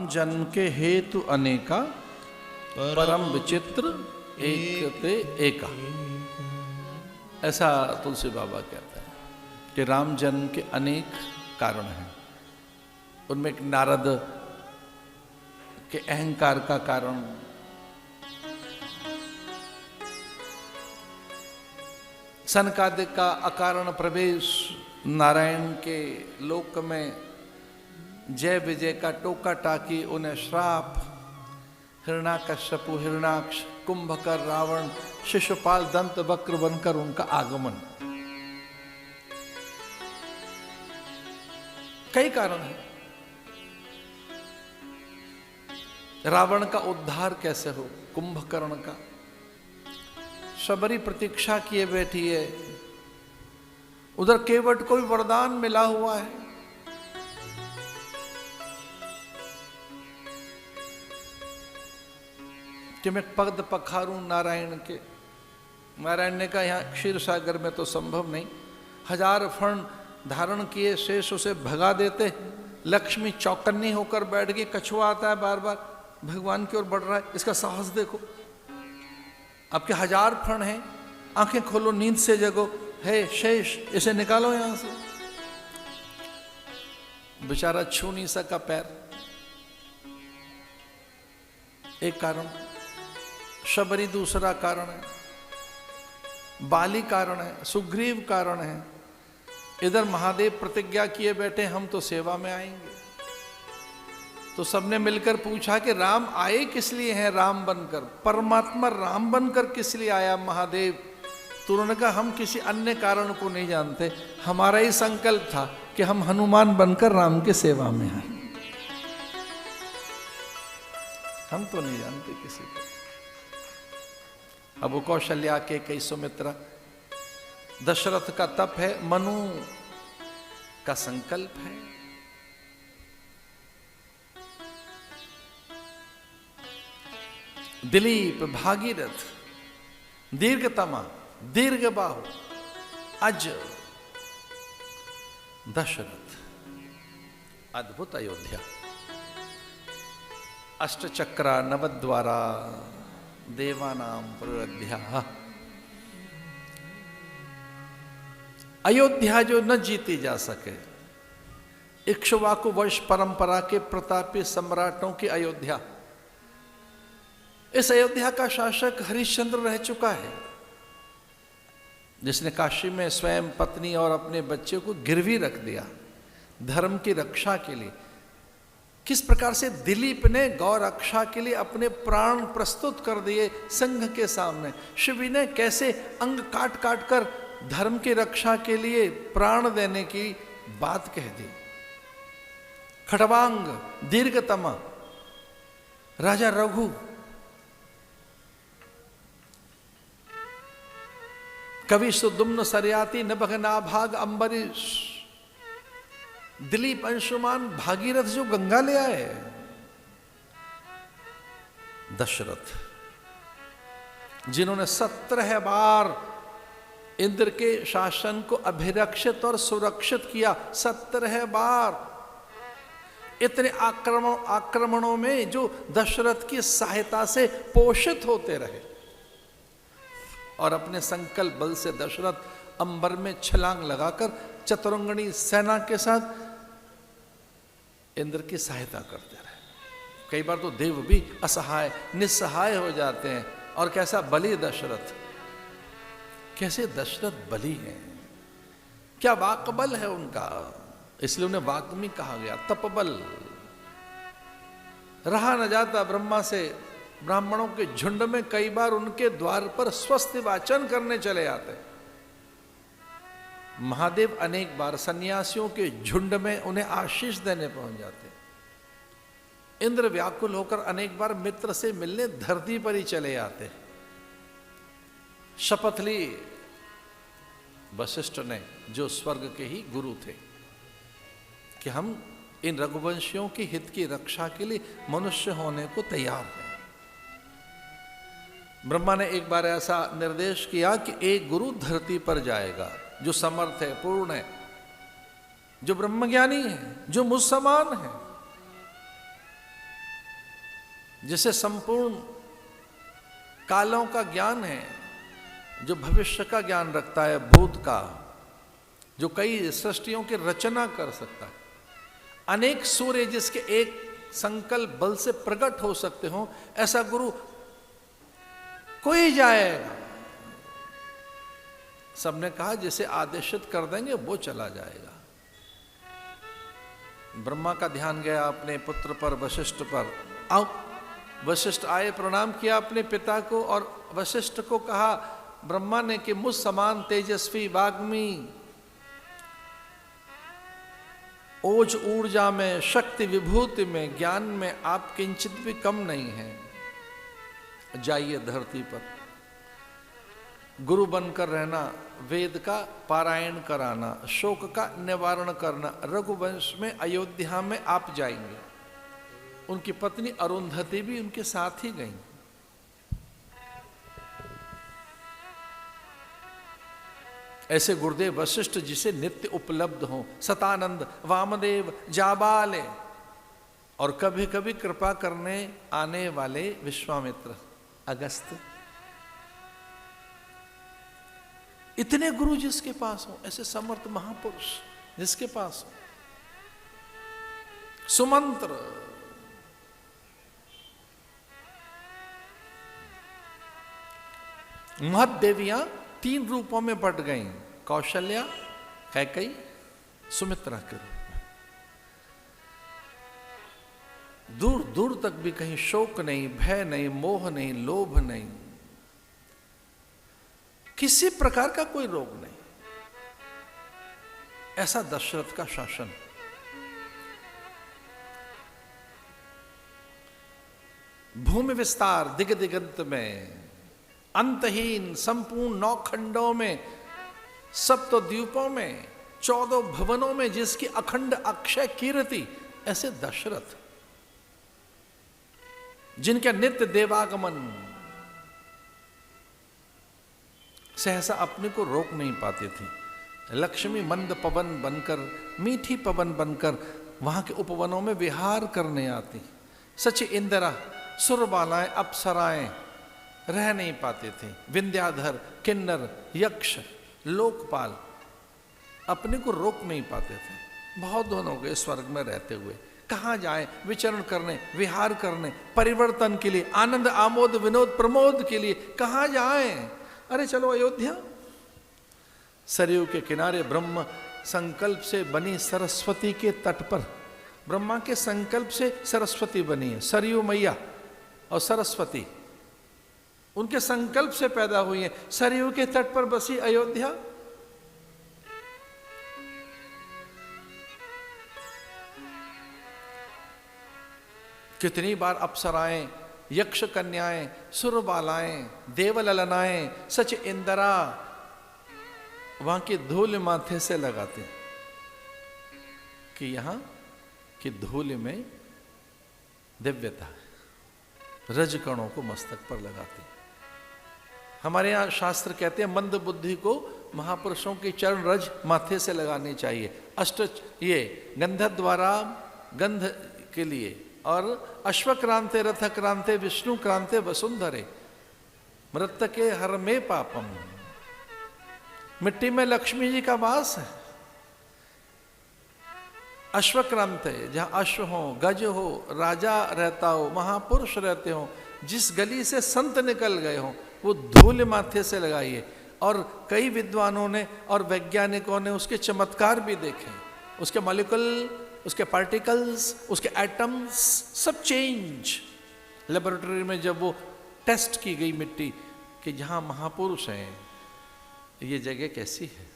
जन्म के हेतु अनेका, परम विचित्र एक ते एका। ऐसा तुलसी बाबा कहते हैं कि राम जन्म के अनेक कारण हैं। उनमें एक नारद के अहंकार का कारण, सनकादिक का अकारण प्रवेश, नारायण के लोक में जय विजय का टोका टाकी, उन्हें श्राप, हिरण्याकश्यपु, हिरण्याक्ष, कुंभकर, रावण, शिशुपाल, दंत वक्र बनकर उनका आगमन, कई कारण हैं। रावण का उद्धार कैसे हो, कुंभकर्ण का, शबरी प्रतीक्षा किए बैठी है, उधर केवट को भी वरदान मिला हुआ है। कि मैं पद पखारूं नारायण के। नारायण ने कहा यहां क्षीर सागर में तो संभव नहीं, 1000 फण धारण किए शेष उसे भगा देते। लक्ष्मी चौकन्नी होकर बैठ गई, कछुआ आता है बार बार भगवान की ओर बढ़ रहा है, इसका साहस देखो। आपके 1000 फण हैं, आंखें खोलो, नींद से जगो, है शेष, इसे निकालो यहां से। बेचारा छू नहीं सका पैर, एक कारण। शबरी दूसरा कारण है, बाली कारण है, सुग्रीव कारण है। इधर महादेव प्रतिज्ञा किए बैठे हम तो सेवा में आएंगे। तो सबने मिलकर पूछा कि राम आए किस लिए हैं राम बनकर, परमात्मा राम बनकर किस लिए आया महादेव? तो उन्होंने कहा हम किसी अन्य कारण को नहीं जानते, हमारा ही संकल्प था कि हम हनुमान बनकर राम के सेवा में आए। हम तो नहीं जानते किसी को। अब वो कौशल्या के कई सुमित्रा, दशरथ का तप है, मनु का संकल्प है। दिलीप, भागीरथ, दीर्घतमा, दीर्घबाहु, अज, दशरथ, अद्भुत अयोध्या, अष्टचक्रा नवद्वारा, देवानाम प्रअध्या। अयोध्या जो न जीती जा सके, इक्ष्वाकु वंश परंपरा के प्रतापी सम्राटों की अयोध्या, इस अयोध्या का शासक हरिश्चंद्र रह चुका है, जिसने काशी में स्वयं पत्नी और अपने बच्चे को गिरवी रख दिया धर्म की रक्षा के लिए। किस प्रकार से दिलीप ने गौ रक्षा के लिए अपने प्राण प्रस्तुत कर दिए संघ के सामने। शिवी ने कैसे अंग काट काट कर धर्म की रक्षा के लिए प्राण देने की बात कह दी। खड़वांग, दीर्घतमा, राजा रघु, कवि सुदुम्न सरयाती नभगना भाग अम्बरीश, दिलीप अंशुमान, भागीरथ जो गंगा ले आए, दशरथ जिन्होंने 17 बार इंद्र के शासन को अभिरक्षित और सुरक्षित किया, 17 बार। इतने आक्रमणों में जो दशरथ की सहायता से पोषित होते रहे, और अपने संकल्प बल से दशरथ अंबर में छलांग लगाकर चतुरंगनी सेना के साथ इंद्र की सहायता करते रहे। कई बार तो देव भी असहाय निस्सहाय हो जाते हैं। और कैसा बली दशरथ, कैसे दशरथ बली हैं, क्या वाकबल है उनका, इसलिए उन्हें वाग्मी कहा गया, तपबल। रहा न जाता ब्रह्मा से, ब्राह्मणों के झुंड में कई बार उनके द्वार पर स्वस्ति वाचन करने चले आते। महादेव अनेक बार सन्यासियों के झुंड में उन्हें आशीष देने पहुंच जाते। इंद्र व्याकुल होकर अनेक बार मित्र से मिलने धरती पर ही चले आते। शपथ ली वशिष्ठ ने, जो स्वर्ग के ही गुरु थे, कि हम इन रघुवंशियों के हित की रक्षा के लिए मनुष्य होने को तैयार हैं। ब्रह्मा ने एक बार ऐसा निर्देश किया कि एक गुरु धरती पर जाएगा जो समर्थ है, पूर्ण है, जो ब्रह्मज्ञानी है, जो मुझ समान है। जिसे संपूर्ण कालों का ज्ञान है, जो भविष्य का ज्ञान रखता है, भूत का, जो कई सृष्टियों की रचना कर सकता है, अनेक सूर्य जिसके एक संकल्प बल से प्रकट हो सकते हो, ऐसा गुरु कोई जाएगा। सबने कहा जिसे आदेशित कर देंगे वो चला जाएगा। ब्रह्मा का ध्यान गया अपने पुत्र पर, वशिष्ठ पर। आओ, वशिष्ठ आए, प्रणाम किया अपने पिता को, और वशिष्ठ को कहा ब्रह्मा ने कि मुझ समान तेजस्वी वाग्मी, ओज ऊर्जा में, शक्ति विभूति में, ज्ञान में आप किंचित भी कम नहीं हैं। जाइए धरती पर, गुरु बनकर रहना, वेद का पारायण कराना, शोक का निवारण करना। रघुवंश में, अयोध्या में आप जाएंगे। उनकी पत्नी अरुंधति भी उनके साथ ही गई। ऐसे गुरुदेव वशिष्ठ जिसे नित्य उपलब्ध हो, सतानंद, वामदेव, जाबाले, और कभी कभी कृपा करने आने वाले विश्वामित्र, अगस्त, इतने गुरु जिसके पास हो, ऐसे समर्थ महापुरुष जिसके पास हो, सुमंत्र, महत देवियां 3 रूपों में बट गईं, कौशल्या, कैकेयी, सुमित्रा के रूप में। दूर दूर तक भी कहीं शोक नहीं, भय नहीं, मोह नहीं, लोभ नहीं, किसी प्रकार का कोई रोग नहीं। ऐसा दशरथ का शासन। भूमि विस्तार दिग दिगंत में, अंतहीन संपूर्ण 9 खंडों में, सप्तद्वीपों में, 14 भवनों में जिसकी अखंड अक्षय कीर्ति, ऐसे दशरथ जिनका नित्य देवागमन, सहसा अपने को रोक नहीं पाती थी। लक्ष्मी मंद पवन बनकर, मीठी पवन बनकर वहां के उपवनों में विहार करने आती। सच इंदिरा, सुरबालाएं, अप्सराएं रह नहीं पाते थे। विंध्याधर, किन्नर, यक्ष, लोकपाल अपने को रोक नहीं पाते थे। बहुत दिन हो गए स्वर्ग में रहते हुए, कहाँ जाएं? विचरण करने, विहार करने, परिवर्तन के लिए, आनंद, आमोद, विनोद, प्रमोद के लिए कहाँ जाएं? अरे चलो अयोध्या। सरयू के किनारे ब्रह्म संकल्प से बनी सरस्वती के तट पर, ब्रह्मा के संकल्प से सरस्वती बनी है। सरयू मैया और सरस्वती उनके संकल्प से पैदा हुई है। सरयू के तट पर बसी अयोध्या। कितनी बार अप्सराएं, यक्ष कन्याएं, सुरबालाएं, देवललनाएं, सच इंदिरा वहां की धूल माथे से लगाते कि यहां की धूल में दिव्यता है। रजकणों को मस्तक पर लगाते। हमारे यहां शास्त्र कहते हैं मंद बुद्धि को महापुरुषों की चरण रज माथे से लगानी चाहिए। ये गंधद्वारा गंध के लिए, और अश्वक्रांते रथ क्रांते विष्णु क्रांते वसुंधरे, मृतके हर में पापम। मिट्टी में लक्ष्मी जी का वास है। अश्वक्रांते, जहां अश्व हो, गज हो, राजा रहता हो, महापुरुष रहते हो, जिस गली से संत निकल गए हो, वो धूल माथे से लगाइए। और कई विद्वानों ने और वैज्ञानिकों ने उसके चमत्कार भी देखे। उसके मॉलिक्यूल, उसके पार्टिकल्स, उसके एटम्स सब चेंज। लेबोरेटरी में जब वो टेस्ट की गई मिट्टी कि जहां महापुरुष हैं, ये जगह कैसी है,